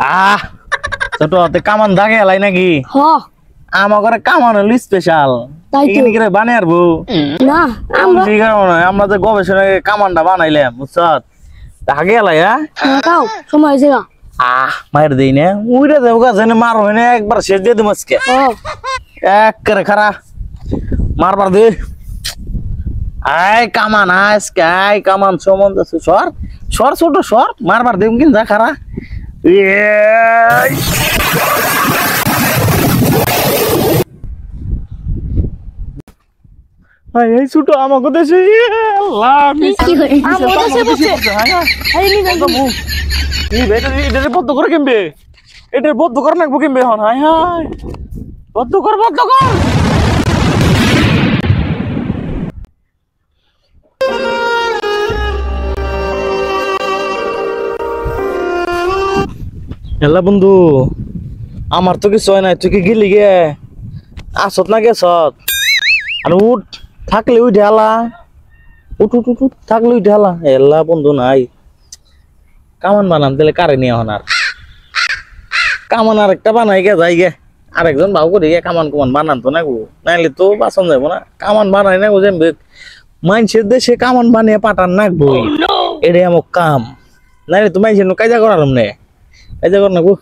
আহ ছোট হাতে কামান দাগে এলাই নাকি হ আমার ঘরে কামান হলো স্পেশাল তাই তো। এখানে কি বানিয়ে আরবো না আমরা আমরা যে গবেষণায় কামানটা বানাইলাম বুঝছ দাগে এলাই তাও সময় হয়েছে না মায়ের দিই না উইরা দেবো গাছে মার হয় না একবার শেষ দিয়ে দেবো আজকে এক করে খারা মারবার দে আয় কামান আজকে আয় কামান সম্বন্ধ আছে সর সর ছোট সর মারবার দেব কিন যা খারা এই ছোট আমাকে দেশে এটা বদ্ধ করে কিনবে এটা বদ্ধ করে নাকবো কিনবে হন হাই হাই বদ্ধ কর এলা বন্ধু আমার তো কিছু হয় নাই তুই কি গেলি গে আসত না গেছত আর উঠ থাকলে উঠ ঢালা উঠ উঠ উঠ থাকলে উঠ ঢালা এলা বন্ধু নাই কামান বানাম তাহলে কারে নিয়ে হন আর কামান আর একটা বানাই গে যাই গে আরেকজন বাবু করে গে কামান কুমান বানান তো না গো নাইলে তো বাসন যাবো না কামান বানাই না গো যে মানুষের দেশে কামান বানিয়ে পাঠান নাকবো এটাই আমার কাম নাইলে তো মানুষের কাজা করার নে কাজা কর না গো